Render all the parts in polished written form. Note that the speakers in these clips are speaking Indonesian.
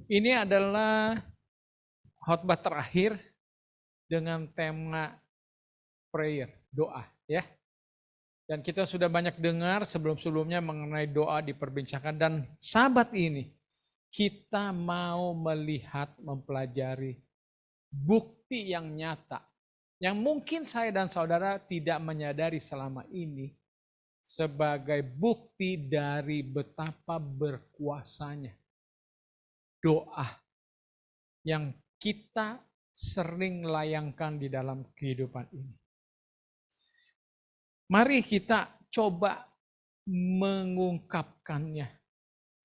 Ini adalah khotbah terakhir dengan tema prayer, doa ya. Dan kita sudah banyak dengar sebelum-sebelumnya mengenai doa diperbincangkan, dan sahabat ini kita mau melihat, mempelajari bukti yang nyata yang mungkin saya dan saudara tidak menyadari selama ini sebagai bukti dari betapa berkuasanya doa yang kita sering layangkan di dalam kehidupan ini. Mari kita coba mengungkapkannya,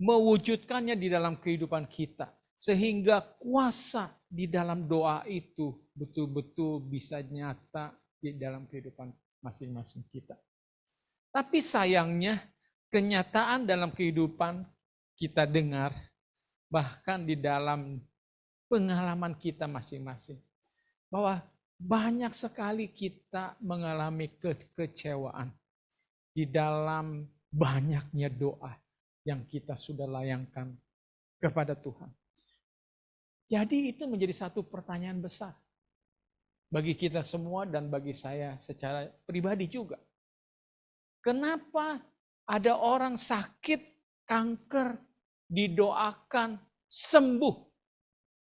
mewujudkannya di dalam kehidupan kita, sehingga kuasa di dalam doa itu betul-betul bisa nyata di dalam kehidupan masing-masing kita. Tapi sayangnya kenyataan dalam kehidupan kita dengar, bahkan di dalam pengalaman kita masing-masing, bahwa banyak sekali kita mengalami kekecewaan di dalam banyaknya doa yang kita sudah layangkan kepada Tuhan. Jadi itu menjadi satu pertanyaan besar bagi kita semua dan bagi saya secara pribadi juga. Kenapa ada orang sakit kanker didoakan sembuh,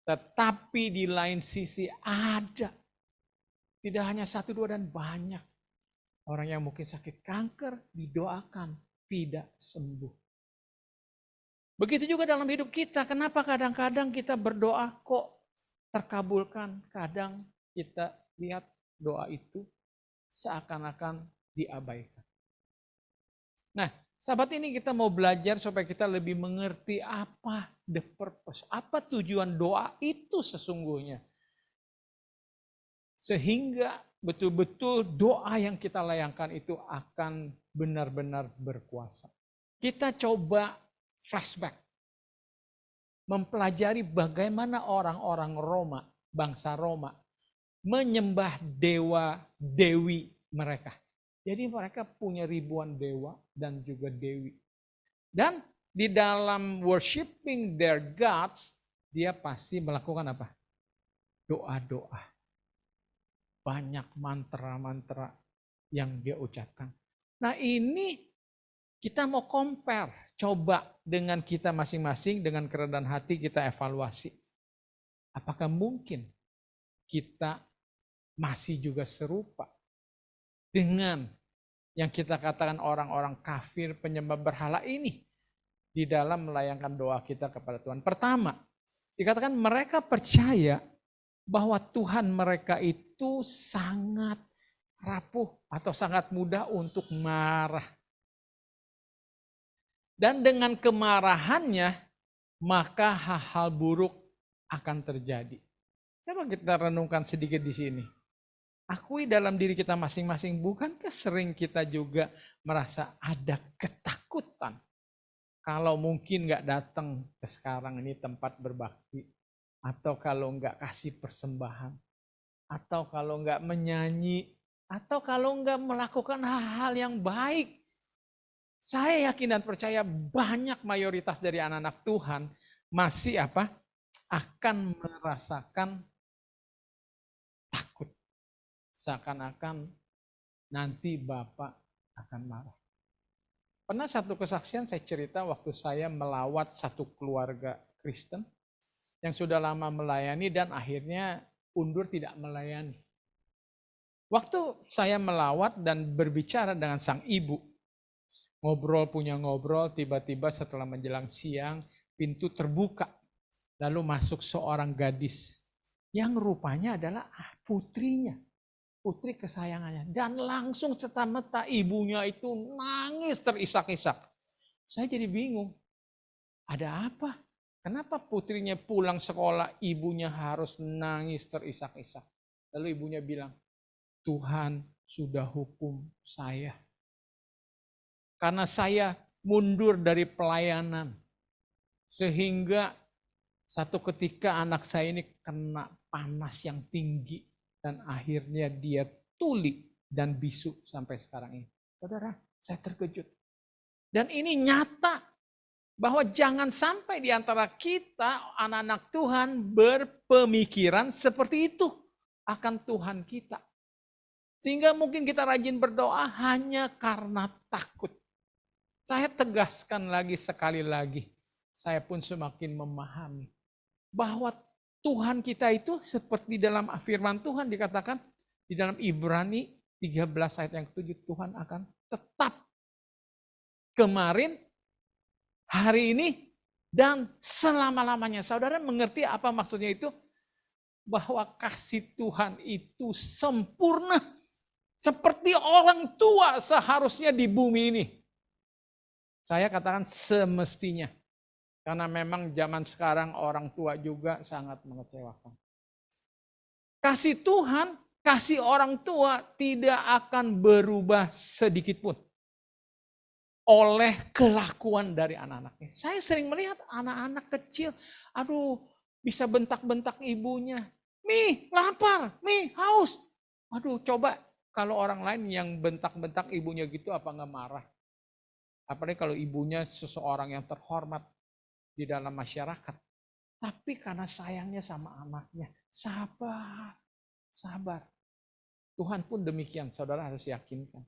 tetapi di lain sisi ada, tidak hanya satu dua dan banyak orang yang mungkin sakit kanker didoakan tidak sembuh. Begitu juga dalam hidup kita, kenapa kadang-kadang kita berdoa kok terkabulkan, kadang kita lihat doa itu seakan-akan diabaikan. Nah, sahabat, ini kita mau belajar supaya kita lebih mengerti apa the purpose, apa tujuan doa itu sesungguhnya. Sehingga betul-betul doa yang kita layangkan itu akan benar-benar berkuasa. Kita coba flashback, mempelajari bagaimana orang-orang Roma, bangsa Roma, menyembah dewa-dewi mereka. Jadi mereka punya ribuan dewa dan juga dewi. Dan di dalam worshiping their gods, dia pasti melakukan apa? Doa-doa. Banyak mantra-mantra yang dia ucapkan. Nah, ini kita mau compare, coba dengan kita masing-masing, dengan kerendahan hati kita evaluasi. Apakah mungkin kita masih juga serupa dengan yang kita katakan orang-orang kafir penyembah berhala ini di dalam melayangkan doa kita kepada Tuhan? Pertama, dikatakan mereka percaya bahwa Tuhan mereka itu sangat rapuh atau sangat mudah untuk marah. Dan dengan kemarahannya, maka hal-hal buruk akan terjadi. Coba kita renungkan sedikit di sini. Akui dalam diri kita masing-masing, bukankah sering kita juga merasa ada ketakutan kalau mungkin nggak datang ke sekarang ini tempat berbakti, atau kalau nggak kasih persembahan, atau kalau nggak menyanyi, atau kalau nggak melakukan hal-hal yang baik. Saya yakin dan percaya banyak mayoritas dari anak-anak Tuhan masih akan merasakan takut. Seakan-akan nanti Bapak akan marah. Pernah satu kesaksian saya cerita waktu saya melawat satu keluarga Kristen yang sudah lama melayani dan akhirnya undur tidak melayani. Waktu saya melawat dan berbicara dengan sang ibu, ngobrol, tiba-tiba setelah menjelang siang, pintu terbuka. Lalu masuk seorang gadis yang rupanya adalah putrinya, putri kesayangannya. Dan langsung serta-merta ibunya itu nangis terisak-isak. Saya jadi bingung, ada apa? Kenapa putrinya pulang sekolah, ibunya harus nangis terisak-isak? Lalu ibunya bilang, Tuhan sudah hukum saya. Karena saya mundur dari pelayanan. Sehingga satu ketika anak saya ini kena panas yang tinggi. Dan akhirnya dia tuli dan bisu sampai sekarang ini. Saudara, saya terkejut. Dan ini nyata. Bahwa jangan sampai di antara kita, anak-anak Tuhan, berpemikiran seperti itu akan Tuhan kita. Sehingga mungkin kita rajin berdoa hanya karena takut. Saya tegaskan lagi sekali lagi, saya pun semakin memahami bahwa Tuhan kita itu seperti dalam firman Tuhan dikatakan di dalam Ibrani 13 ayat yang ke-7, Tuhan akan tetap kemarin, hari ini, dan selama-lamanya. Saudara mengerti apa maksudnya itu? Bahwa kasih Tuhan itu sempurna. Seperti orang tua seharusnya di bumi ini. Saya katakan semestinya. Karena memang zaman sekarang orang tua juga sangat mengecewakan. Kasih Tuhan, kasih orang tua tidak akan berubah sedikit pun oleh kelakuan dari anak-anaknya. Saya sering melihat anak-anak kecil, aduh bisa bentak-bentak ibunya. Mi, lapar, mi, haus. Aduh coba kalau orang lain yang bentak-bentak ibunya gitu apa nggak marah? Apalagi kalau ibunya seseorang yang terhormat di dalam masyarakat. Tapi karena sayangnya sama anaknya, sabar, sabar. Tuhan pun demikian, saudara harus yakinkan.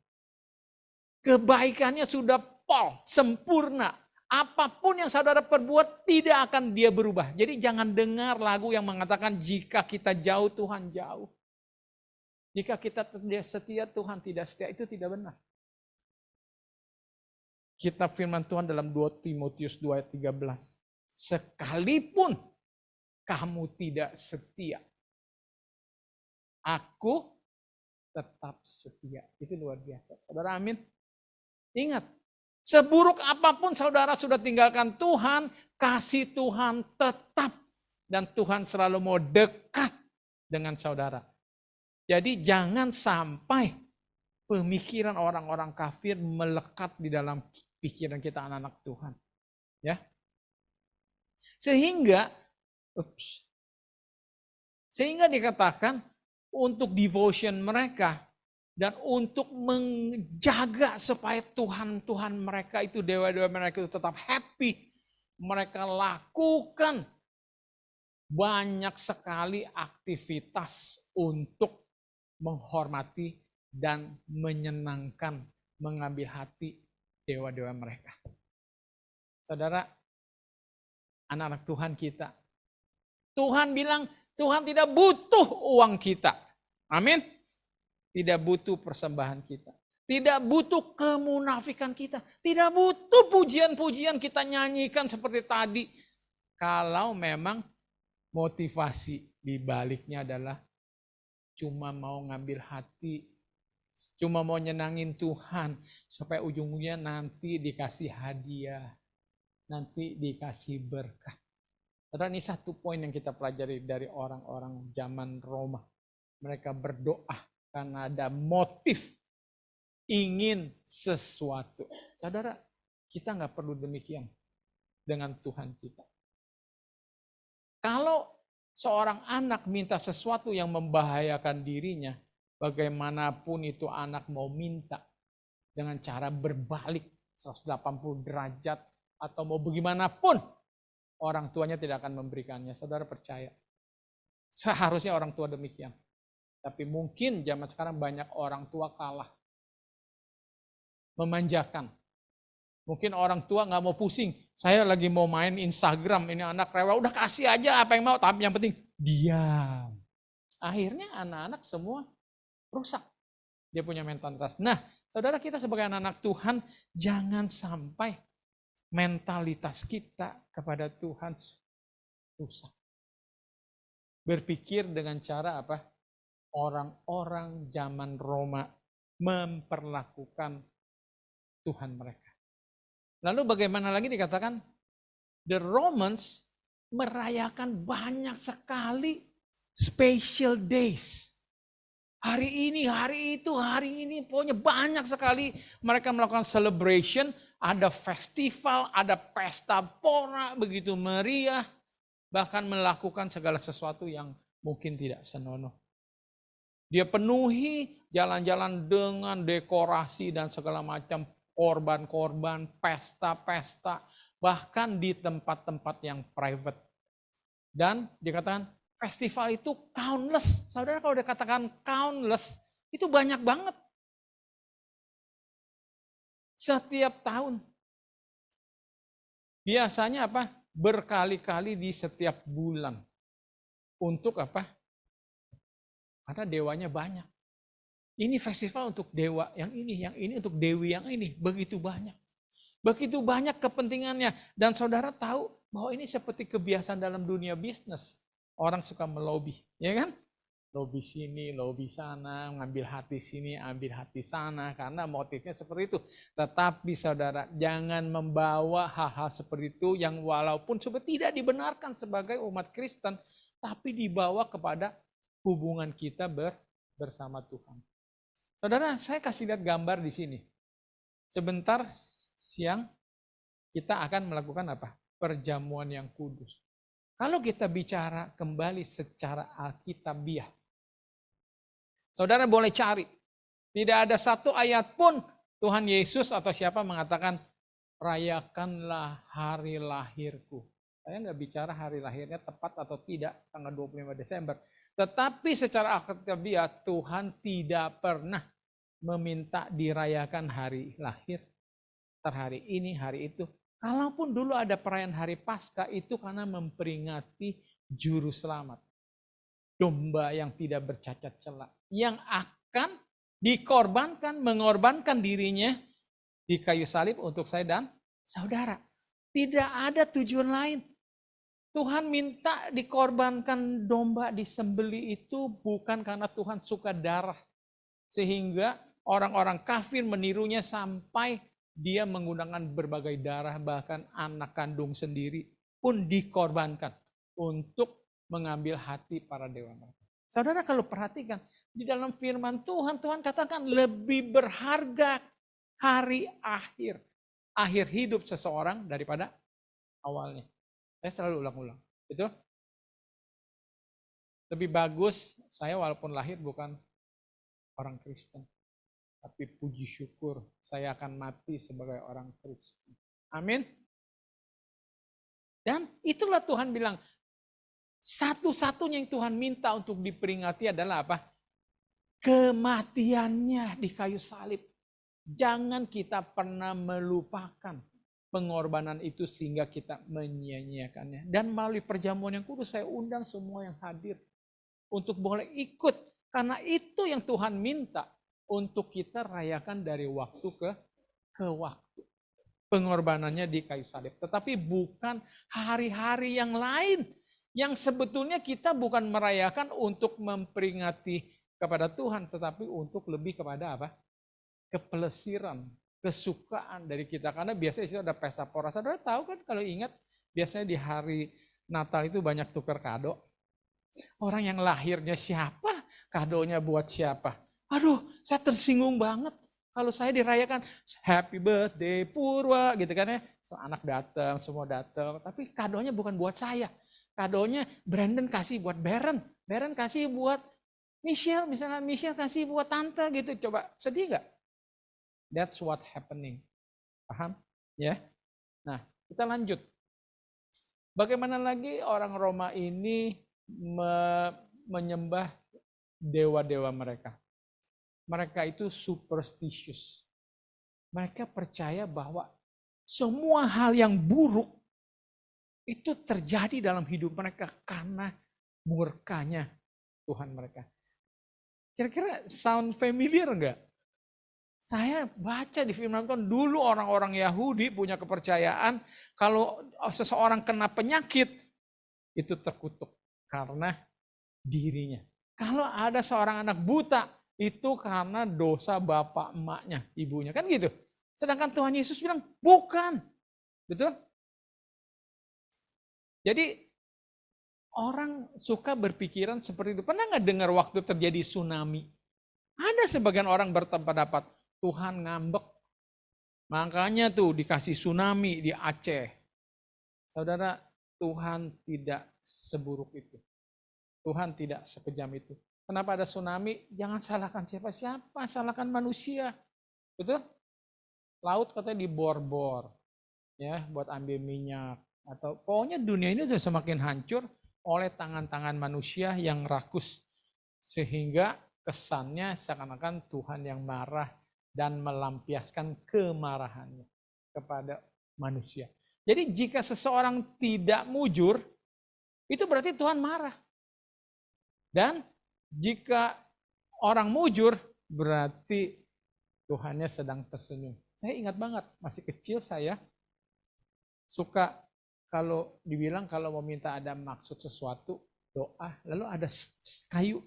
Kebaikannya sudah sempurna. Apapun yang saudara perbuat tidak akan dia berubah. Jadi jangan dengar lagu yang mengatakan jika kita jauh Tuhan jauh. Jika kita tidak setia Tuhan tidak setia, itu tidak benar. Kitab firman Tuhan dalam 2 Timotius 2 ayat 13. Sekalipun kamu tidak setia, aku tetap setia. Itu luar biasa. Saudara amin. Ingat, seburuk apapun saudara sudah tinggalkan Tuhan, kasih Tuhan tetap. Dan Tuhan selalu mau dekat dengan saudara. Jadi jangan sampai pemikiran orang-orang kafir melekat di dalam pikiran kita anak-anak Tuhan. Ya. Sehingga dikatakan untuk devotion mereka dan untuk menjaga supaya Tuhan-Tuhan mereka itu, dewa-dewa mereka itu tetap happy. Mereka lakukan banyak sekali aktivitas untuk menghormati dan menyenangkan, mengambil hati dewa-dewa mereka. Saudara, anak-anak Tuhan kita. Tuhan bilang, Tuhan tidak butuh uang kita. Amin. Tidak butuh persembahan kita. Tidak butuh kemunafikan kita. Tidak butuh pujian-pujian kita nyanyikan seperti tadi. Kalau memang motivasi di baliknya adalah cuma mau ngambil hati, cuma mau nyenangin Tuhan, supaya ujung-ujungnya nanti dikasih hadiah, nanti dikasih berkat. Karena ini satu poin yang kita pelajari dari orang-orang zaman Roma. Mereka berdoa karena ada motif ingin sesuatu. Saudara, kita nggak perlu demikian dengan Tuhan kita. Kalau seorang anak minta sesuatu yang membahayakan dirinya, bagaimanapun itu anak mau minta dengan cara berbalik 180 derajat atau mau bagaimanapun, orang tuanya tidak akan memberikannya. Saudara percaya? Seharusnya orang tua demikian. Tapi mungkin zaman sekarang banyak orang tua kalah. Memanjakan. Mungkin orang tua nggak mau pusing. Saya lagi mau main Instagram, ini anak rewel, udah kasih aja apa yang mau, tapi yang penting diam. Akhirnya anak-anak semua rusak. Dia punya mentalitas. Nah, saudara kita sebagai anak-anak Tuhan, jangan sampai mentalitas kita kepada Tuhan rusak. Berpikir dengan cara apa? Orang-orang zaman Roma memperlakukan Tuhan mereka. Lalu bagaimana lagi dikatakan? The Romans merayakan banyak sekali special days. Hari ini, hari itu, hari ini, pokoknya banyak sekali mereka melakukan celebration, ada festival, ada pesta pora, begitu meriah, bahkan melakukan segala sesuatu yang mungkin tidak senonoh. Dia penuhi jalan-jalan dengan dekorasi dan segala macam korban-korban, pesta-pesta, bahkan di tempat-tempat yang private. Dan dikatakan festival itu countless. Saudara kalau dikatakan countless, itu banyak banget. Setiap tahun. Biasanya apa? Berkali-kali di setiap bulan. Untuk apa? Karena dewanya banyak. Ini festival untuk dewa yang ini untuk dewi yang ini. Begitu banyak. Begitu banyak kepentingannya. Dan saudara tahu bahwa ini seperti kebiasaan dalam dunia bisnis. Orang suka melobi, ya kan? Lobi sini, lobi sana, ngambil hati sini, ambil hati sana, karena motifnya seperti itu. Tetapi saudara, jangan membawa hal-hal seperti itu yang walaupun sebenarnya tidak dibenarkan sebagai umat Kristen, tapi dibawa kepada hubungan kita bersama Tuhan. Saudara, saya kasih lihat gambar di sini. Sebentar siang kita akan melakukan apa? Perjamuan yang kudus. Kalau kita bicara kembali secara alkitabiah, saudara boleh cari. Tidak ada satu ayat pun Tuhan Yesus atau siapa mengatakan, rayakanlah hari lahirku. Saya nggak bicara hari lahirnya tepat atau tidak, tanggal 25 Desember. Tetapi secara alkitabiah Tuhan tidak pernah meminta dirayakan hari lahir. Hari ini, hari itu. Kalaupun dulu ada perayaan hari Paskah itu karena memperingati juru selamat. Domba yang tidak bercacat celah. Yang akan dikorbankan, mengorbankan dirinya di kayu salib untuk saya dan saudara. Tidak ada tujuan lain. Tuhan minta dikorbankan domba disembelih itu bukan karena Tuhan suka darah. Sehingga orang-orang kafir menirunya sampai dia menggunakan berbagai darah, bahkan anak kandung sendiri pun dikorbankan untuk mengambil hati para dewa mereka. Saudara kalau perhatikan, di dalam firman Tuhan, Tuhan katakan lebih berharga hari akhir hidup seseorang daripada awalnya. Saya selalu ulang-ulang. Itu lebih bagus saya walaupun lahir bukan orang Kristen. Tapi puji syukur saya akan mati sebagai orang Kristen. Amin. Dan itulah Tuhan bilang, satu-satunya yang Tuhan minta untuk diperingati adalah apa? Kematiannya di kayu salib. Jangan kita pernah melupakan pengorbanan itu sehingga kita menyia-nyiakannya. Dan melalui perjamuan yang kudus saya undang semua yang hadir untuk boleh ikut. Karena itu yang Tuhan minta. Untuk kita rayakan dari waktu ke waktu. Pengorbanannya di kayu salib. Tetapi bukan hari-hari yang lain. Yang sebetulnya kita bukan merayakan untuk memperingati kepada Tuhan. Tetapi untuk lebih kepada apa? Kepelesiran, kesukaan dari kita. Karena biasanya itu ada pesta pora. Saudara tahu kan kalau ingat. Biasanya di hari Natal itu banyak tukar kado. Orang yang lahirnya siapa? Kadonya buat siapa? Aduh, saya tersinggung banget kalau saya dirayakan happy birthday Purwa gitu kan ya. So, anak datang, semua datang, tapi kadonya bukan buat saya. Kadonya Brandon kasih buat Beren, Beren kasih buat Michelle, misalnya Michelle kasih buat tante gitu. Coba sedih gak? That's what happening. Paham? Ya. Nah, kita lanjut. Bagaimana lagi orang Roma ini menyembah dewa-dewa mereka? Mereka itu superstitious. Mereka percaya bahwa semua hal yang buruk itu terjadi dalam hidup mereka karena murkanya Tuhan mereka. Kira-kira sound familiar enggak? Saya baca di firman Tuhan, dulu orang-orang Yahudi punya kepercayaan kalau seseorang kena penyakit itu terkutuk karena dirinya. Kalau ada seorang anak buta, itu karena dosa bapak emaknya, ibunya. Kan gitu. Sedangkan Tuhan Yesus bilang, bukan. Betul? Jadi orang suka berpikiran seperti itu. Pernah nggak dengar waktu terjadi tsunami? Ada sebagian orang berpendapat, Tuhan ngambek. Makanya tuh dikasih tsunami di Aceh. Saudara, Tuhan tidak seburuk itu. Tuhan tidak sekejam itu. Kenapa ada tsunami? Jangan salahkan siapa-siapa, salahkan manusia. Betul? Laut katanya dibor-bor. ya buat ambil minyak, atau pokoknya dunia ini sudah semakin hancur oleh tangan-tangan manusia yang rakus, sehingga kesannya seakan-akan Tuhan yang marah dan melampiaskan kemarahannya kepada manusia. Jadi jika seseorang tidak mujur, itu berarti Tuhan marah. Dan jika orang mujur, berarti Tuhannya sedang tersenyum. Saya ingat banget, masih kecil saya suka kalau dibilang kalau mau minta ada maksud sesuatu, doa, lalu ada kayu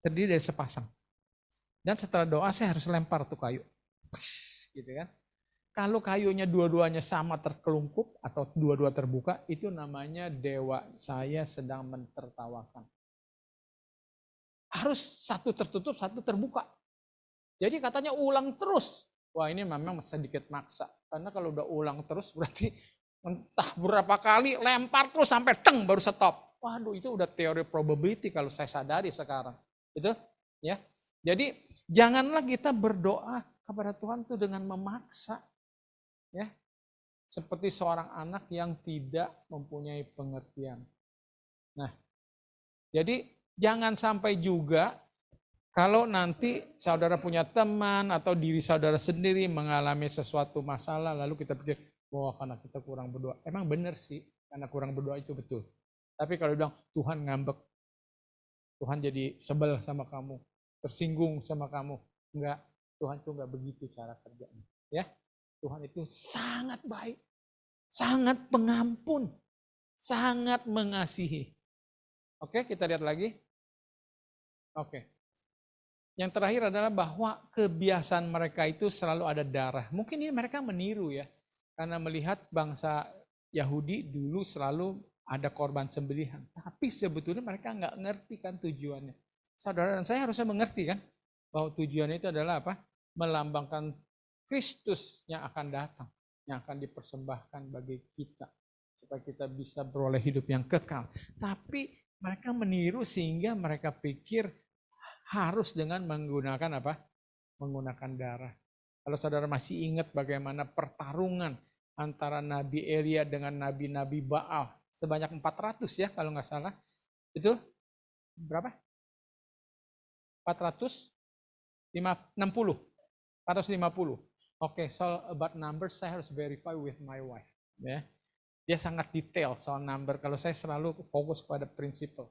terdiri dari sepasang. Dan setelah doa saya harus lempar tuh kayu. Gitu kan. Kalau kayunya dua-duanya sama terkelungkup atau dua-dua terbuka, itu namanya dewa saya sedang mentertawakan. Harus satu tertutup, satu terbuka. Jadi katanya ulang terus. Wah, ini memang sedikit maksa. Karena kalau udah ulang terus berarti entah berapa kali lempar terus sampai teng baru stop. Waduh, itu udah teori probability kalau saya sadari sekarang. Itu ya. Jadi janganlah kita berdoa kepada Tuhan itu dengan memaksa. Ya, seperti seorang anak yang tidak mempunyai pengertian. Nah, jadi jangan sampai juga kalau nanti saudara punya teman atau diri saudara sendiri mengalami sesuatu masalah, lalu kita pikir, wah karena kita kurang berdoa. Emang benar sih, karena kurang berdoa itu betul. Tapi kalau bilang Tuhan ngambek, Tuhan jadi sebel sama kamu, tersinggung sama kamu, enggak, Tuhan itu enggak begitu cara kerjanya. Ya. Tuhan itu sangat baik, sangat pengampun, sangat mengasihi. Oke, kita lihat lagi. Oke. Yang terakhir adalah bahwa kebiasaan mereka itu selalu ada darah. Mungkin ini mereka meniru ya, karena melihat bangsa Yahudi dulu selalu ada korban sembelihan. Tapi sebetulnya mereka nggak ngerti kan tujuannya. Saudara dan saya harusnya mengerti kan, bahwa tujuannya itu adalah apa? Melambangkan Kristus yang akan datang, yang akan dipersembahkan bagi kita, supaya kita bisa beroleh hidup yang kekal. Tapi mereka meniru sehingga mereka pikir harus dengan menggunakan apa? Menggunakan darah. Kalau saudara masih ingat bagaimana pertarungan antara Nabi Elia dengan nabi-nabi Baal, sebanyak 400 ya kalau nggak salah. Itu berapa? 460. 450. Oke, so about numbers saya harus verify with my wife. Ya, dia sangat detail soal number. Kalau saya selalu fokus pada prinsipal.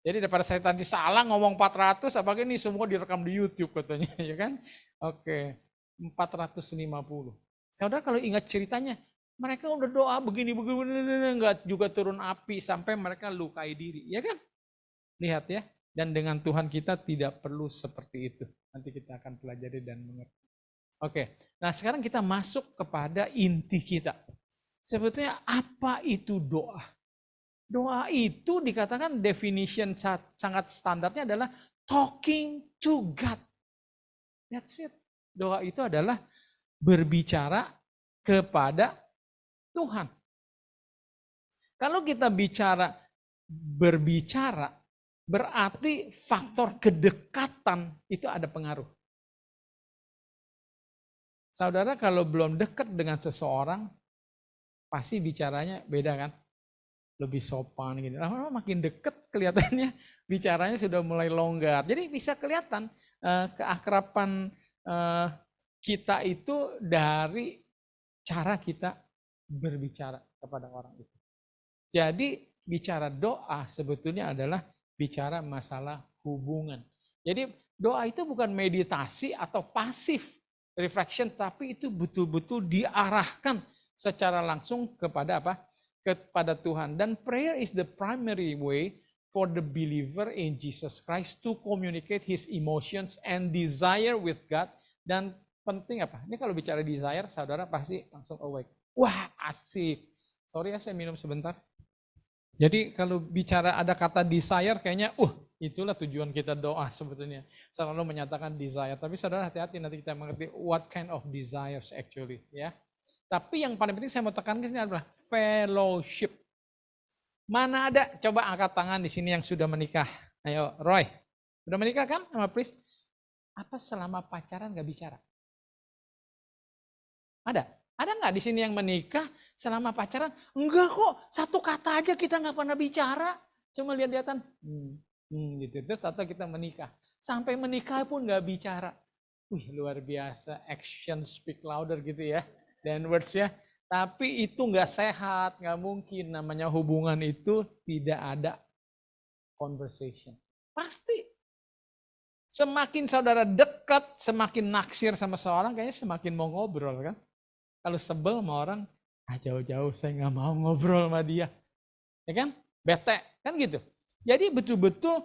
Jadi daripada saya tadi salah ngomong 400, apalagi ini semua direkam di YouTube katanya, ya kan? Oke, 450. Saudara kalau ingat ceritanya, mereka udah doa begini, nggak juga turun api sampai mereka lukai diri, ya kan? Lihat ya. Dan dengan Tuhan kita tidak perlu seperti itu. Nanti kita akan pelajari dan mengerti. Oke, nah sekarang kita masuk kepada inti kita. Sebetulnya apa itu doa? Doa itu dikatakan definition sangat standarnya adalah talking to God. That's it. Doa itu adalah berbicara kepada Tuhan. Kalau kita berbicara, berarti faktor kedekatan itu ada pengaruh. Saudara kalau belum dekat dengan seseorang, pasti bicaranya beda kan? Lebih sopan gitu. Lama-lama makin dekat kelihatannya bicaranya sudah mulai longgar. Jadi bisa kelihatan keakraban kita itu dari cara kita berbicara kepada orang itu. Jadi bicara doa sebetulnya adalah bicara masalah hubungan. Jadi doa itu bukan meditasi atau pasif reflection, tapi itu betul-betul diarahkan secara langsung kepada apa? Kepada Tuhan. Dan prayer is the primary way for the believer in Jesus Christ to communicate his emotions and desire with God. Dan penting apa? Ini kalau bicara desire, saudara pasti langsung awake. Wah, asik. Sorry ya, saya minum sebentar. Jadi kalau bicara ada kata desire, kayaknya itulah tujuan kita doa sebetulnya. Selalu menyatakan desire. Tapi saudara hati-hati, nanti kita mengerti what kind of desires actually. Ya. Tapi yang paling penting saya mau tekankan ini adalah fellowship. Mana ada? Coba angkat tangan di sini yang sudah menikah. Ayo, Roy. Sudah menikah kan sama Pris? Apa selama pacaran gak bicara? Ada? Ada nggak di sini yang menikah selama pacaran? Enggak kok, satu kata aja kita nggak pernah bicara. Cuma lihat-lihatan, gitu. Terus atau kita menikah. Sampai menikah pun nggak bicara. Wih, luar biasa, action speak louder gitu ya. Dan words ya. Tapi itu nggak sehat, nggak mungkin. Namanya hubungan itu tidak ada conversation. Pasti. Semakin saudara dekat, semakin naksir sama seorang, kayaknya semakin mau ngobrol kan. Kalau sebel sama orang, jauh-jauh saya nggak mau ngobrol sama dia. Ya kan? Bete, kan gitu. Jadi betul-betul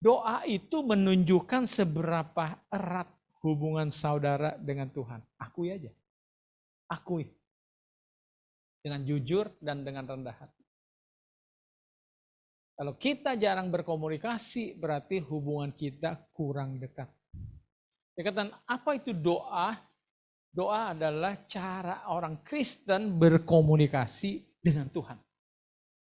doa itu menunjukkan seberapa erat hubungan saudara dengan Tuhan. Akui aja. Akui. Dengan jujur dan dengan rendah hati. Kalau kita jarang berkomunikasi, berarti hubungan kita kurang dekat. Dikatakan, apa itu doa? Doa adalah cara orang Kristen berkomunikasi dengan Tuhan.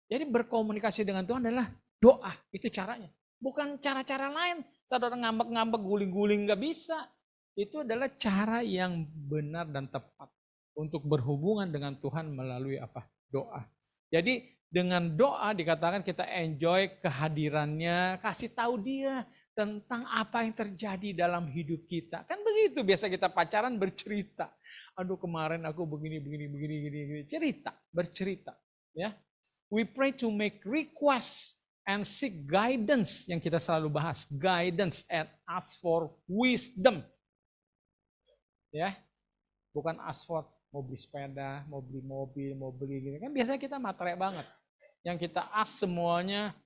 Jadi berkomunikasi dengan Tuhan adalah doa, itu caranya. Bukan cara-cara lain, saudara ngambek-ngambek, guling-guling, nggak bisa. Itu adalah cara yang benar dan tepat untuk berhubungan dengan Tuhan melalui apa? Doa. Jadi dengan doa dikatakan kita enjoy kehadirannya, kasih tahu dia tentang apa yang terjadi dalam hidup kita. Kan begitu biasa kita pacaran bercerita. Aduh kemarin aku begini. Cerita, bercerita. Ya. We pray to make requests and seek guidance yang kita selalu bahas. Guidance and ask for wisdom. Ya, bukan ask for mau beli sepeda, mau beli mobil, mau beli gini. Kan biasanya kita materai banget. Yang kita ask semuanya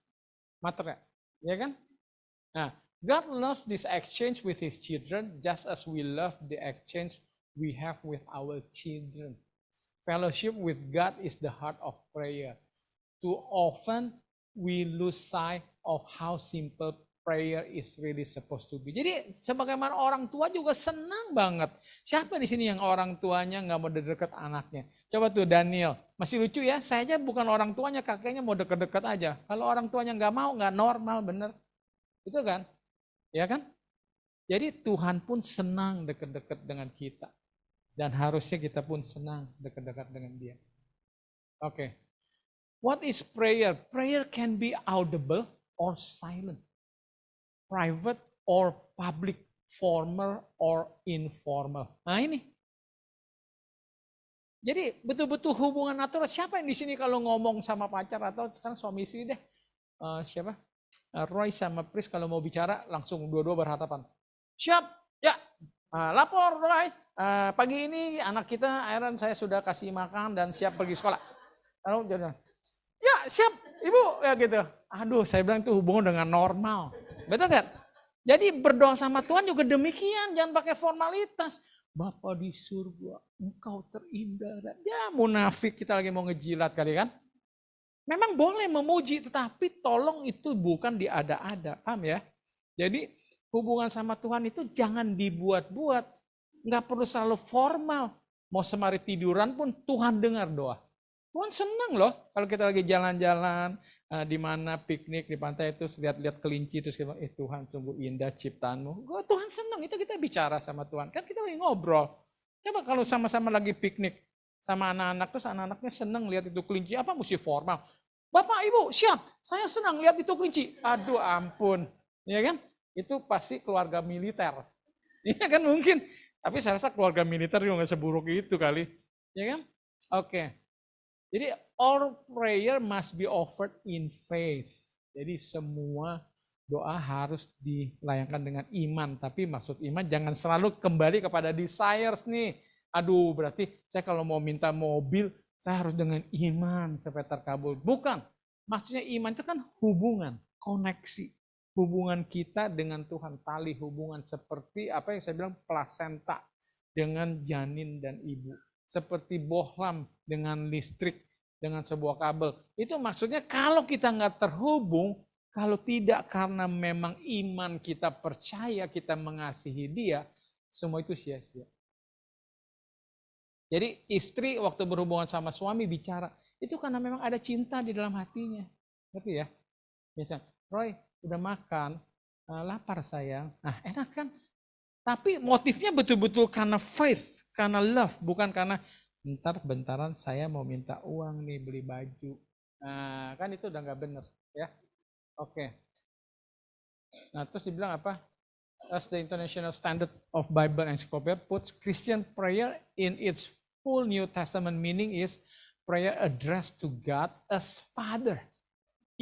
materai. Ya kan? Nah, God loves this exchange with His children just as we love the exchange we have with our children. Fellowship with God is the heart of prayer. Too often we lose sight of how simple prayer is really supposed to be. Jadi sebagaimana orang tua juga senang banget. Siapa di sini yang orang tuanya nggak mau deket anaknya? Coba tuh Daniel, masih lucu ya. Saya aja bukan orang tuanya, kakeknya mau deket-deket aja. Kalau orang tuanya nggak mau, nggak normal bener. Itu kan? Ya kan? Jadi Tuhan pun senang deket-deket dengan kita. Dan harusnya kita pun senang dekat-dekat dengan dia. Oke. What is prayer? Prayer can be audible or silent. Private or public. Formal or informal. Nah ini. Jadi betul-betul hubungan natural. Siapa yang di sini kalau ngomong sama pacar atau sekarang suami istri deh. Siapa? Roy sama Pris kalau mau bicara langsung dua-dua berhadapan. Siap? Ya. Lapor Roy. Pagi ini anak kita Aaron saya sudah kasih makan dan siap pergi sekolah. Lalu jadi, ya siap ibu ya gitu. Aduh saya bilang itu hubungan dengan normal. Betul kan? Jadi berdoa sama Tuhan juga demikian. Jangan pakai formalitas. Bapa di surga, engkau terindah. Ya munafik kita lagi mau ngejilat kali kan. Memang boleh memuji tetapi tolong itu bukan diada-ada. Paham ya? Jadi hubungan sama Tuhan itu jangan dibuat-buat. Nggak perlu selalu formal. Mau semari tiduran pun Tuhan dengar doa. Tuhan senang loh kalau kita lagi jalan-jalan di mana piknik di pantai itu lihat-lihat kelinci terus kita Tuhan sungguh indah ciptaanmu. Tuhan senang itu kita bicara sama Tuhan. Kan kita lagi ngobrol. Coba kalau sama-sama lagi piknik sama anak-anak terus anak-anaknya senang lihat itu kelinci apa mesti formal. Bapak Ibu siap, saya senang lihat itu kelinci. Aduh ampun, ya kan? Itu pasti keluarga militer. Iya kan mungkin. Tapi saya rasa keluarga militer juga nggak seburuk itu kali. Ya kan? Oke. Jadi all prayer must be offered in faith. Jadi semua doa harus dilayangkan dengan iman. Tapi maksud iman jangan selalu kembali kepada desires nih. Aduh berarti saya kalau mau minta mobil, saya harus dengan iman supaya terkabul. Bukan. Maksudnya iman itu kan hubungan, koneksi. Hubungan kita dengan Tuhan. Tali hubungan seperti apa yang saya bilang plasenta dengan janin dan ibu. Seperti bohlam dengan listrik, dengan sebuah kabel. Itu maksudnya kalau kita nggak terhubung, kalau tidak karena memang iman kita percaya, kita mengasihi dia, semua itu sia-sia. Jadi istri waktu berhubungan sama suami bicara, itu karena memang ada cinta di dalam hatinya. Ngerti ya? Biasa, Roy, udah makan, lapar sayang. Nah enak kan? Tapi motifnya betul-betul karena faith, karena love, bukan karena bentaran saya mau minta uang nih beli baju. Nah, kan itu udah nggak bener, ya. Oke. Nah, terus dibilang apa? As the International Standard of Bible Encyclopedia puts, Christian prayer in its full New Testament meaning is prayer addressed to God as Father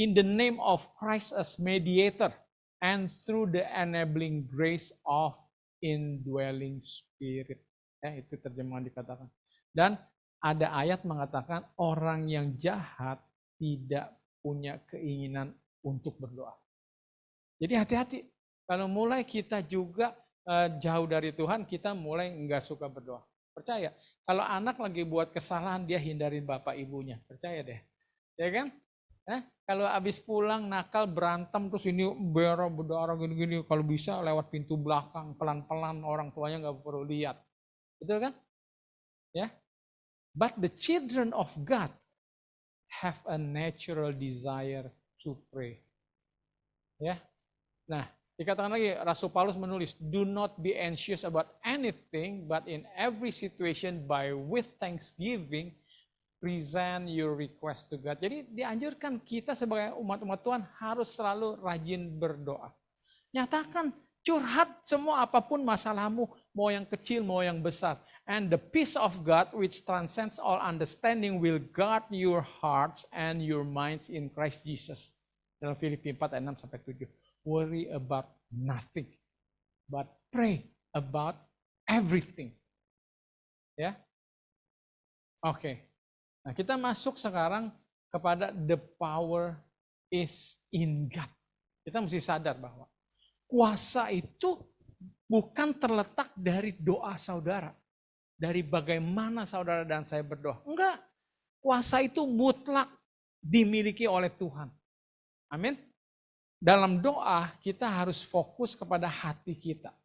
in the name of Christ as mediator and through the enabling grace of indwelling spirit. Ya, itu terjemahan dikatakan. Dan ada ayat mengatakan orang yang jahat tidak punya keinginan untuk berdoa. Jadi hati-hati. Kalau mulai kita juga jauh dari Tuhan, kita mulai nggak suka berdoa. Percaya. Kalau anak lagi buat kesalahan, dia hindarin bapak ibunya. Percaya deh. Ya kan? Kalau habis pulang nakal berantem terus ini berdarah gini-gini. Kalau bisa lewat pintu belakang pelan-pelan, orang tuanya nggak perlu lihat. Betul kan? Ya. But the children of God have a natural desire to pray. Ya. Nah, dikatakan lagi, Rasul Paulus menulis, do not be anxious about anything, but in every situation by with thanksgiving, present your request to God. Jadi dianjurkan kita sebagai umat-umat Tuhan harus selalu rajin berdoa. Nyatakan, curhat semua apapun masalahmu, mau yang kecil, mau yang besar. And the peace of God which transcends all understanding will guard your hearts and your minds in Christ Jesus. Dalam Filipi 4 ayat 6-7. Worry about nothing, but pray about everything. Ya, oke. Nah, kita masuk sekarang kepada the power is in God. Kita mesti sadar bahwa kuasa itu bukan terletak dari doa saudara, dari bagaimana saudara dan saya berdoa. Enggak, kuasa itu mutlak dimiliki oleh Tuhan. Amin. Dalam doa kita harus fokus kepada hati kita.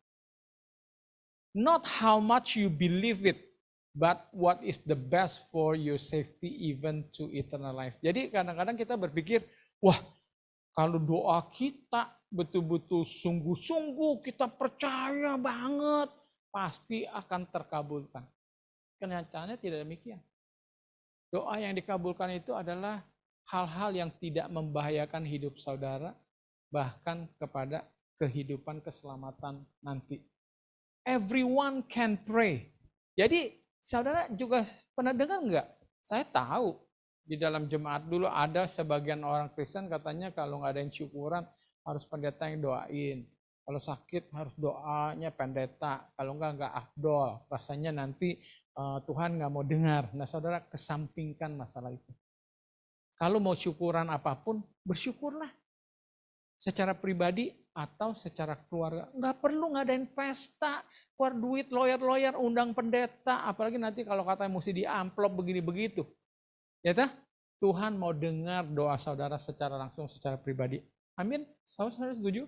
Not how much you believe it, but what is the best for your safety even to eternal life. Jadi kadang-kadang kita berpikir, wah kalau doa kita betul-betul sungguh-sungguh, kita percaya banget, pasti akan terkabulkan. Kenyataannya tidak demikian. Doa yang dikabulkan itu adalah hal-hal yang tidak membahayakan hidup saudara, bahkan kepada kehidupan keselamatan nanti. Everyone can pray. Jadi saudara juga pernah dengar enggak? Saya tahu di dalam jemaat dulu ada sebagian orang Kristen katanya kalau nggak ada yang syukuran harus pendeta yang doain. Kalau sakit harus doanya pendeta. Kalau nggak afdol. Rasanya nanti Tuhan nggak mau dengar. Nah saudara kesampingkan masalah itu. Kalau mau syukuran apapun bersyukurlah. Secara pribadi atau secara keluarga. Nggak perlu ngadain pesta, keluar duit, lawyer, undang pendeta. Apalagi nanti kalau katanya mesti diamplop begini-begitu. Ya tak? Tuhan mau dengar doa saudara secara langsung, secara pribadi. Amin? Saudara setuju?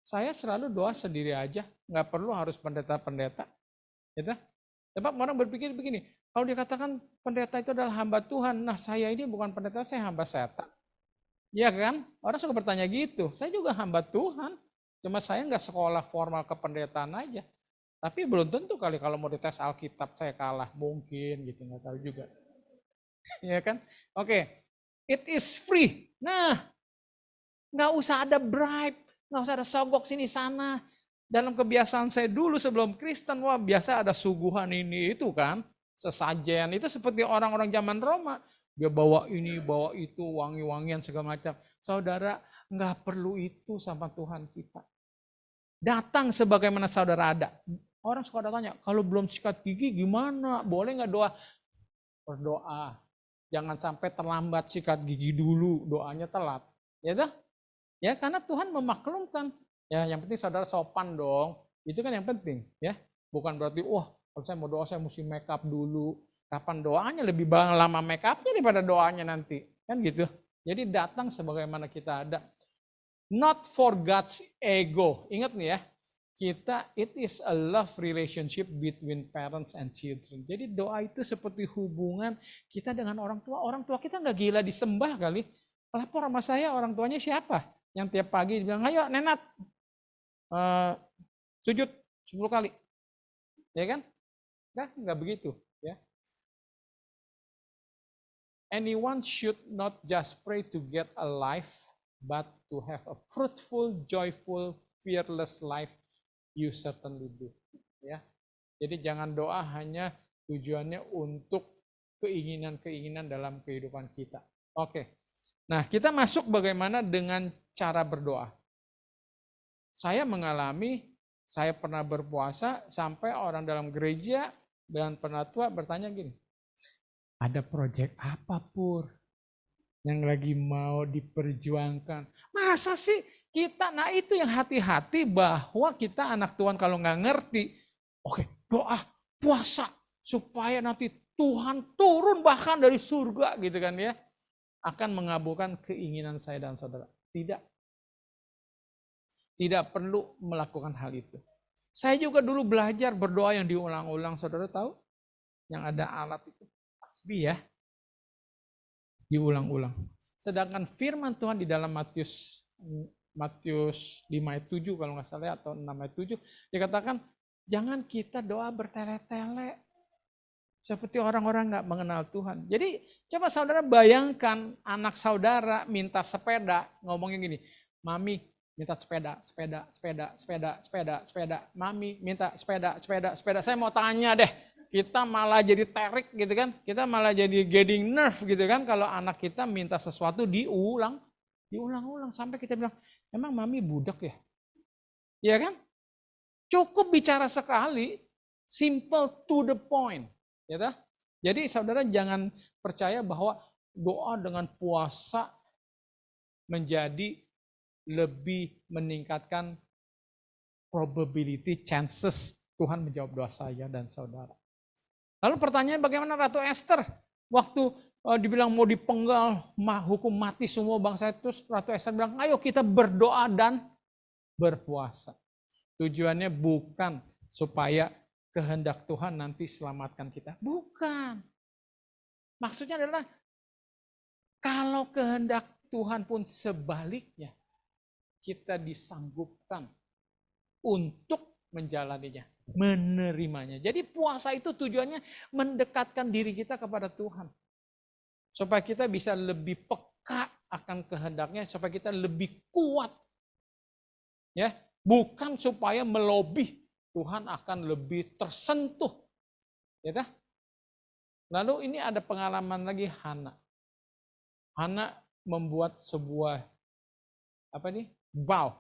Saya selalu doa sendiri aja. Nggak perlu harus pendeta-pendeta. Ya tak? Sebab orang berpikir begini, kalau dikatakan pendeta itu adalah hamba Tuhan, nah saya ini bukan pendeta, saya hamba setan. Iya kan? Orang suka bertanya gitu. Saya juga hamba Tuhan. Cuma saya nggak sekolah formal kependetaan aja. Tapi belum tentu kali kalau mau dites Alkitab saya kalah. Mungkin gitu, nggak tahu juga. Iya kan? Oke. It is free. Nah, nggak usah ada bribe. Nggak usah ada sogok sini sana. Dalam kebiasaan saya dulu sebelum Kristen, wah biasa ada suguhan ini itu kan. Sesajen. Itu seperti orang-orang zaman Roma. Dia bawa ini, bawa itu, wangi-wangian segala macam. Saudara, nggak perlu itu sama Tuhan kita. Datang sebagaimana saudara ada. Orang suka tanya, kalau belum sikat gigi gimana? Boleh nggak doa? Berdoa. Jangan sampai terlambat sikat gigi dulu, doanya telat. Ya dah? Ya, karena Tuhan memaklumkan. Ya, yang penting saudara sopan dong. Itu kan yang penting, ya. Bukan berarti, wah, kalau saya mau doa saya mesti make up dulu. Kapan doanya lebih lama make up-nya daripada doanya nanti. Kan gitu. Jadi datang sebagaimana kita ada. Not for God's ego. Ingat nih ya. Kita, it is a love relationship between parents and children. Jadi doa itu seperti hubungan kita dengan orang tua. Orang tua kita nggak gila disembah kali. Lapor sama saya orang tuanya siapa? Yang tiap pagi bilang, ayo Nenat. sujud 10 kali. Ya kan? Enggak begitu, ya. Anyone should not just pray to get a life, but to have a fruitful, joyful, fearless life. You certainly do. Ya. Jadi jangan doa hanya tujuannya untuk keinginan-keinginan dalam kehidupan kita. Oke. Nah, kita masuk bagaimana dengan cara berdoa. Saya mengalami, saya pernah berpuasa sampai orang dalam gereja dan penatua bertanya gini, ada proyek apa Pur yang lagi mau diperjuangkan? Masa sih kita, nah itu yang hati-hati bahwa kita anak Tuhan kalau nggak ngerti, oke, doa, puasa, supaya nanti Tuhan turun bahkan dari surga gitu kan ya, akan mengabulkan keinginan saya dan saudara. Tidak. Tidak perlu melakukan hal itu. Saya juga dulu belajar berdoa yang diulang-ulang, saudara tahu? Yang ada alat itu. Tasbih ya. Diulang-ulang. Sedangkan firman Tuhan di dalam Matius 5 ayat 7 kalau nggak salah atau 6 ayat 7 dikatakan jangan kita doa bertele-tele seperti orang-orang nggak mengenal Tuhan. Jadi coba saudara bayangkan anak saudara minta sepeda, ngomongnya gini, Mami minta sepeda. Mami minta sepeda. Saya mau tanya deh, kita malah jadi terik gitu kan, kita malah jadi getting nerve gitu kan, kalau anak kita minta sesuatu diulang-ulang sampai kita bilang, emang mami budak ya? Iya kan? Cukup bicara sekali, simple to the point. Ya, jadi saudara jangan percaya bahwa doa dengan puasa menjadi lebih meningkatkan probability, chances Tuhan menjawab doa saya dan saudara. Lalu pertanyaan bagaimana Ratu Esther waktu dibilang mau dipenggal hukum mati semua bangsa itu, Ratu Esther bilang ayo kita berdoa dan berpuasa. Tujuannya bukan supaya kehendak Tuhan nanti selamatkan kita. Bukan. Maksudnya adalah kalau kehendak Tuhan pun sebaliknya kita disanggupkan untuk menjalaninya, menerimanya. Jadi puasa itu tujuannya mendekatkan diri kita kepada Tuhan. Supaya kita bisa lebih peka akan kehendaknya, supaya kita lebih kuat. Ya, bukan supaya melobih, Tuhan akan lebih tersentuh. Ya dah? Lalu ini ada pengalaman lagi Hana. Hana membuat sebuah vow,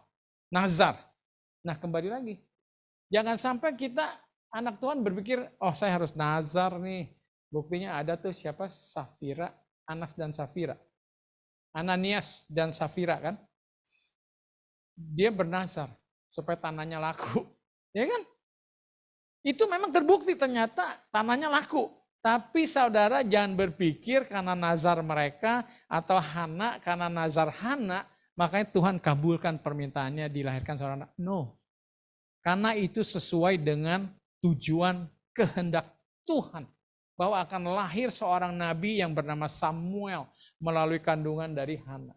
nazar. Nah, kembali lagi. Jangan sampai kita anak Tuhan berpikir, oh saya harus nazar nih. Buktinya ada tuh siapa? Safira, Anas dan Safira. Ananias dan Safira kan. Dia bernazar supaya tanahnya laku. Ya kan? Itu memang terbukti ternyata tanahnya laku. Tapi saudara jangan berpikir karena nazar mereka atau Hana, karena nazar Hana, makanya Tuhan kabulkan permintaannya dilahirkan seorang anak. No. Karena itu sesuai dengan tujuan kehendak Tuhan. Bahwa akan lahir seorang nabi yang bernama Samuel melalui kandungan dari Hana.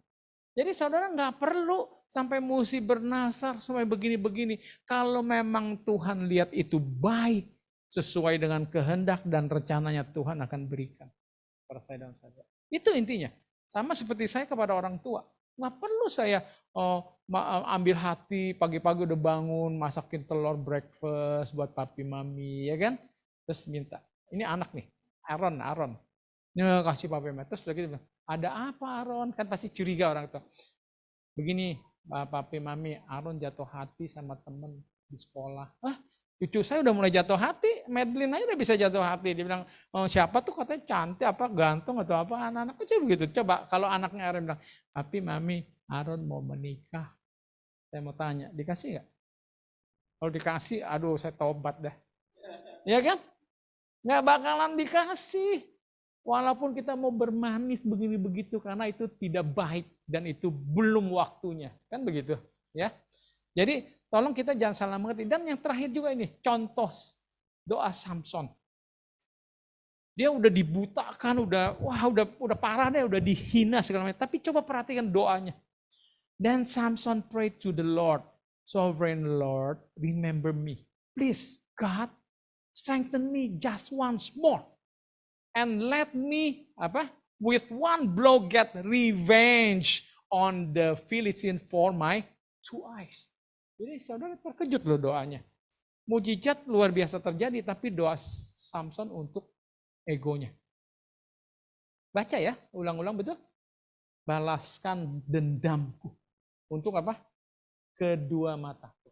Jadi saudara nggak perlu sampai mesti bernazar sampai begini-begini. Kalau memang Tuhan lihat itu baik, sesuai dengan kehendak dan rencananya Tuhan akan berikan kepada saya dan saudara. Itu intinya. Sama seperti saya kepada orang tua. Nggak perlu saya ambil hati pagi-pagi udah bangun masakin telur breakfast buat papi mami ya kan, terus minta ini anak nih Aaron ini kasih papi mami, terus lagi bilang ada apa Aaron, kan pasti curiga orang tua. Begini papi mami, Aaron jatuh hati sama temen di sekolah. Cucu saya udah mulai jatuh hati, Madeline aja udah bisa jatuh hati. Dia bilang, siapa tuh katanya cantik, apa ganteng atau apa, anak-anak kecil begitu. Coba kalau anaknya Aaron bilang, papi, mami, Aaron mau menikah. Saya mau tanya, dikasih nggak? Kalau dikasih, aduh saya tobat dah. Ya kan? Nggak bakalan dikasih. Walaupun kita mau bermanis begini begitu, karena itu tidak baik dan itu belum waktunya. Kan begitu, ya. Jadi tolong kita jangan salah mengerti. Dan yang terakhir juga ini, contoh doa Samson. Dia udah dibutakan, udah parah deh, udah dihina segala macam. Tapi coba perhatikan doanya. Then Samson prayed to the Lord. Sovereign Lord, remember me. Please, God, strengthen me just once more. And let me with one blow get revenge on the Philistine for my 2 eyes. Jadi saudara terkejut loh doanya. Mujizat luar biasa terjadi, tapi doa Samson untuk egonya. Baca ya, ulang-ulang betul. Balaskan dendamku. Untuk apa? Kedua mataku.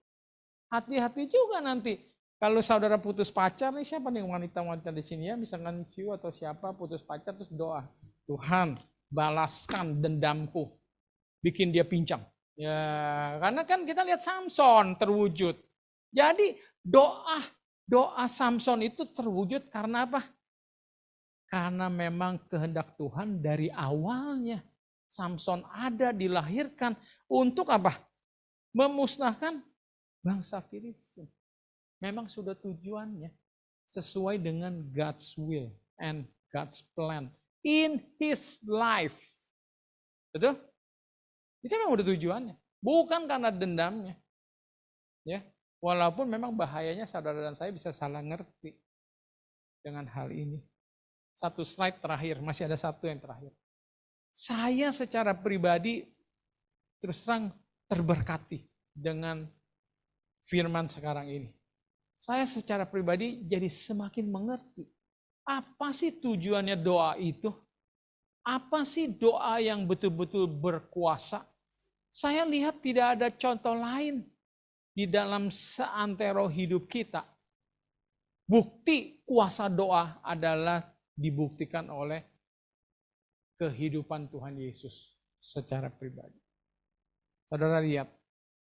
Hati-hati juga nanti. Kalau saudara putus pacar, nih siapa nih wanita-wanita di sini ya, misalkan Ciu atau siapa putus pacar terus doa, Tuhan balaskan dendamku, bikin dia pincang. Ya, karena kan kita lihat Samson terwujud. Jadi doa Samson itu terwujud karena apa? Karena memang kehendak Tuhan dari awalnya. Samson ada dilahirkan untuk apa? Memusnahkan bangsa Filistin. Memang sudah tujuannya sesuai dengan God's will and God's plan in his life. Betul? Itu memang udah tujuannya. Bukan karena dendamnya. Ya, walaupun memang bahayanya saudara dan saya bisa salah ngerti dengan hal ini. Satu slide terakhir, masih ada satu yang terakhir. Saya secara pribadi terus terang terberkati dengan firman sekarang ini. Saya secara pribadi jadi semakin mengerti. Apa sih tujuannya doa itu? Apa sih doa yang betul-betul berkuasa? Saya lihat tidak ada contoh lain di dalam seantero hidup kita. Bukti kuasa doa adalah dibuktikan oleh kehidupan Tuhan Yesus secara pribadi. Saudara lihat,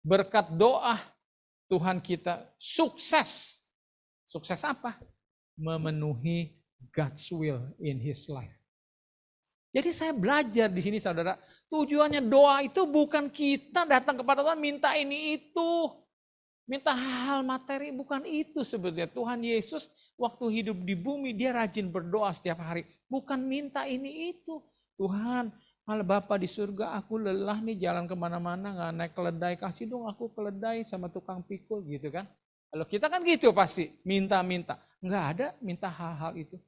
berkat doa Tuhan kita sukses. Sukses apa? Memenuhi God's will in his life. Jadi saya belajar di sini saudara, tujuannya doa itu bukan kita datang kepada Tuhan minta ini itu. Minta hal materi, bukan itu sebetulnya. Tuhan Yesus waktu hidup di bumi dia rajin berdoa setiap hari. Bukan minta ini itu. Tuhan, kalau Bapa di surga aku lelah nih jalan kemana-mana gak naik keledai. Kasih dong aku keledai sama tukang pikul gitu kan. Kalau kita kan gitu pasti minta-minta. Nggak ada minta hal-hal itu.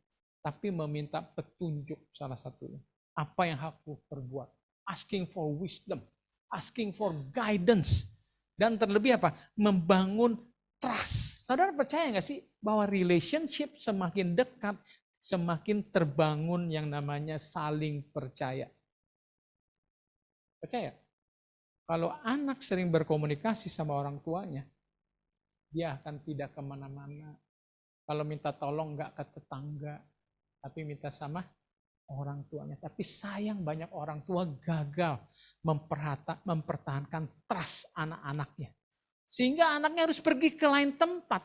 Tapi meminta petunjuk salah satunya. Apa yang aku perbuat. Asking for wisdom. Asking for guidance. Dan terlebih apa? Membangun trust. Saudara percaya nggak sih bahwa relationship semakin dekat, semakin terbangun yang namanya saling percaya. Percaya? Kalau anak sering berkomunikasi sama orang tuanya, dia akan tidak kemana-mana. Kalau minta tolong nggak ke tetangga, tapi minta sama orang tuanya. Tapi sayang banyak orang tua gagal mempertahankan trust anak-anaknya. Sehingga anaknya harus pergi ke lain tempat.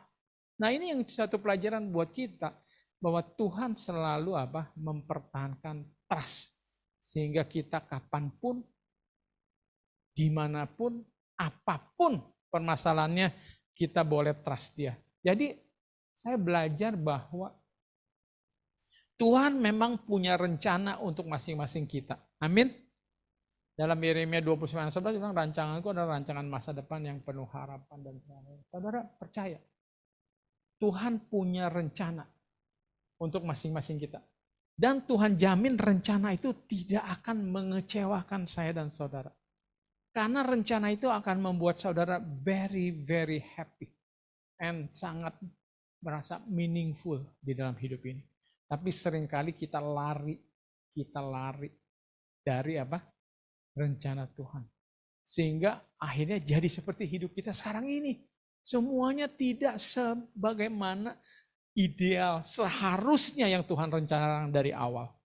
Nah ini yang satu pelajaran buat kita. Bahwa Tuhan selalu mempertahankan trust. Sehingga kita kapanpun, dimanapun, apapun permasalahannya, kita boleh trust dia. Jadi saya belajar bahwa Tuhan memang punya rencana untuk masing-masing kita. Amin. Dalam Yeremia 29:11 bilang rancanganku adalah rancangan masa depan yang penuh harapan dan terang. Saudara percaya, Tuhan punya rencana untuk masing-masing kita. Dan Tuhan jamin rencana itu tidak akan mengecewakan saya dan saudara. Karena rencana itu akan membuat saudara very, very happy. And sangat merasa meaningful di dalam hidup ini. Tapi seringkali kita lari dari rencana Tuhan. Sehingga akhirnya jadi seperti hidup kita sekarang ini. Semuanya tidak sebagaimana ideal seharusnya yang Tuhan rencanakan dari awal.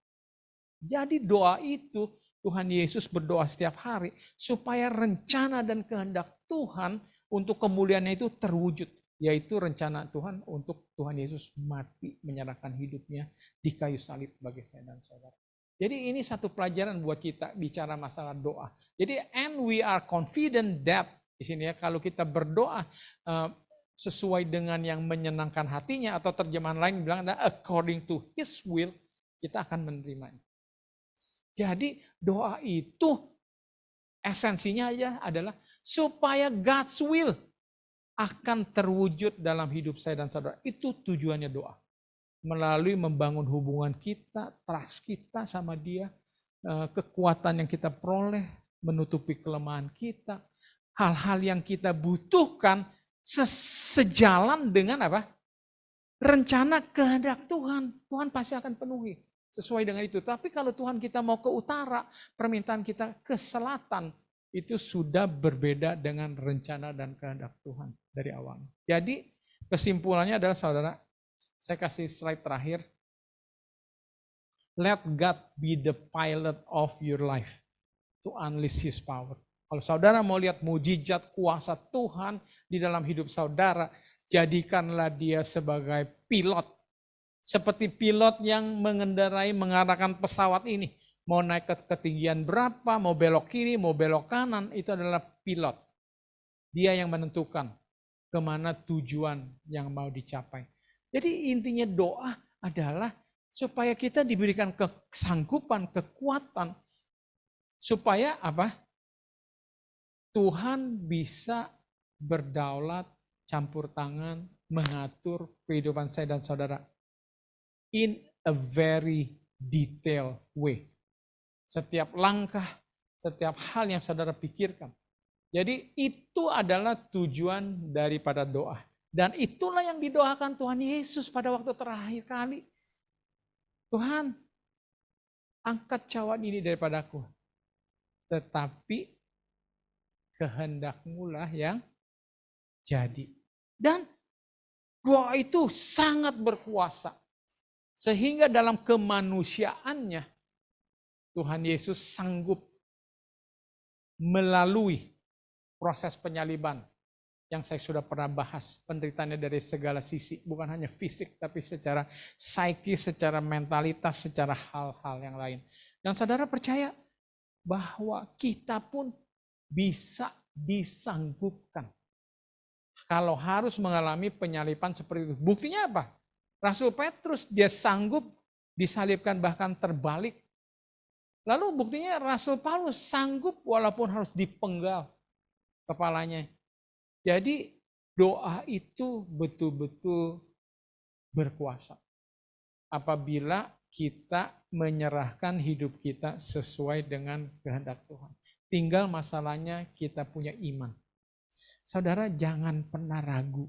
Jadi doa itu Tuhan Yesus berdoa setiap hari supaya rencana dan kehendak Tuhan untuk kemuliaannya itu terwujud. Yaitu rencana Tuhan untuk Tuhan Yesus mati menyerahkan hidupnya di kayu salib bagi saya dan saudara. Jadi ini satu pelajaran buat kita bicara masalah doa. Jadi and we are confident that di sini ya kalau kita berdoa sesuai dengan yang menyenangkan hatinya atau terjemahan lain bilang according to His will kita akan menerimanya. Jadi doa itu esensinya aja adalah supaya God's will akan terwujud dalam hidup saya dan saudara. Itu tujuannya doa. Melalui membangun hubungan kita, trust kita sama Dia, kekuatan yang kita peroleh, menutupi kelemahan kita, hal-hal yang kita butuhkan sejalan dengan apa? Rencana kehendak Tuhan. Tuhan pasti akan penuhi sesuai dengan itu. Tapi kalau Tuhan kita mau ke utara, permintaan kita ke selatan, itu sudah berbeda dengan rencana dan kehendak Tuhan dari awal. Jadi kesimpulannya adalah saudara, saya kasih slide terakhir. Let God be the pilot of your life to unleash His power. Kalau saudara mau lihat mujizat kuasa Tuhan di dalam hidup saudara, jadikanlah Dia sebagai pilot. Seperti pilot yang mengarahkan pesawat ini. Mau naik ke ketinggian berapa, mau belok kiri, mau belok kanan, itu adalah pilot. Dia yang menentukan kemana tujuan yang mau dicapai. Jadi intinya doa adalah supaya kita diberikan kesanggupan, kekuatan, supaya apa? Tuhan bisa berdaulat, campur tangan, mengatur kehidupan saya dan saudara in a very detailed way. Setiap langkah, setiap hal yang saudara pikirkan. Jadi itu adalah tujuan daripada doa. Dan itulah yang didoakan Tuhan Yesus pada waktu terakhir kali. Tuhan, angkat cawan ini daripadaku. Tetapi kehendak-Mu lah yang jadi. Dan doa itu sangat berkuasa. Sehingga dalam kemanusiaannya, Tuhan Yesus sanggup melalui proses penyaliban yang saya sudah pernah bahas, penderitaannya dari segala sisi, bukan hanya fisik, tapi secara psikis, secara mentalitas, secara hal-hal yang lain. Dan saudara percaya bahwa kita pun bisa disanggupkan kalau harus mengalami penyaliban seperti itu. Buktinya apa? Rasul Petrus, dia sanggup disalibkan bahkan terbalik. Lalu buktinya Rasul Paulus sanggup walaupun harus dipenggal kepalanya. Jadi doa itu betul-betul berkuasa. Apabila kita menyerahkan hidup kita sesuai dengan kehendak Tuhan. Tinggal masalahnya kita punya iman. Saudara jangan pernah ragu.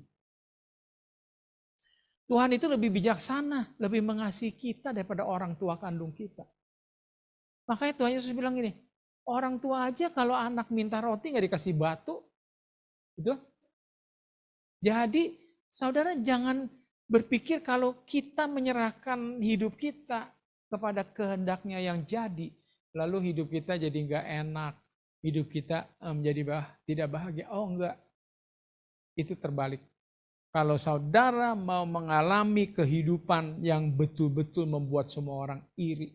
Tuhan itu lebih bijaksana, lebih mengasihi kita daripada orang tua kandung kita. Makanya Tuhan Yesus bilang gini, orang tua aja kalau anak minta roti gak dikasih batu. Gitu. Jadi saudara jangan berpikir kalau kita menyerahkan hidup kita kepada kehendaknya yang jadi. Lalu hidup kita jadi gak enak. Hidup kita menjadi tidak bahagia. Oh enggak. Itu terbalik. Kalau saudara mau mengalami kehidupan yang betul-betul membuat semua orang iri,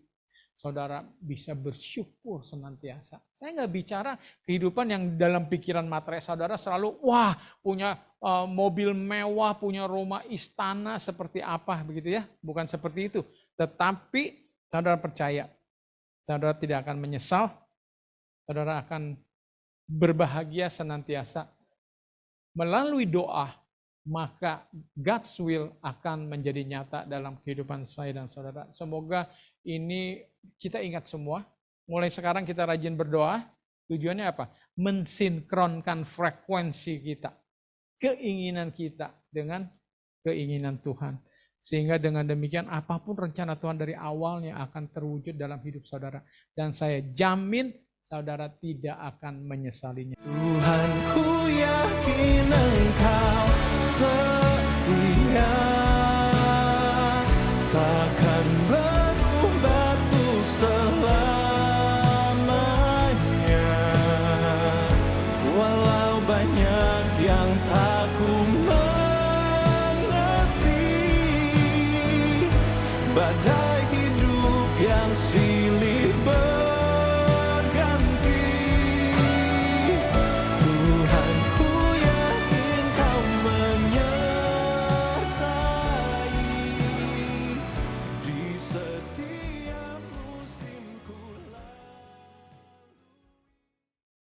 saudara bisa bersyukur senantiasa. Saya nggak bicara kehidupan yang dalam pikiran materi saudara selalu, wah punya mobil mewah, punya rumah istana seperti apa begitu ya. Bukan seperti itu. Tetapi saudara percaya, saudara tidak akan menyesal, saudara akan berbahagia senantiasa. Melalui doa, maka God's will akan menjadi nyata dalam kehidupan saya dan saudara. Semoga ini kita ingat semua. Mulai sekarang kita rajin berdoa. Tujuannya apa? Mensinkronkan frekuensi kita. Keinginan kita dengan keinginan Tuhan. Sehingga dengan demikian apapun rencana Tuhan dari awalnya akan terwujud dalam hidup saudara. Dan saya jamin saudara tidak akan menyesalinya. Tuhan, ku yakin Engkau setia, takkan berubah tuh selamanya. Walau banyak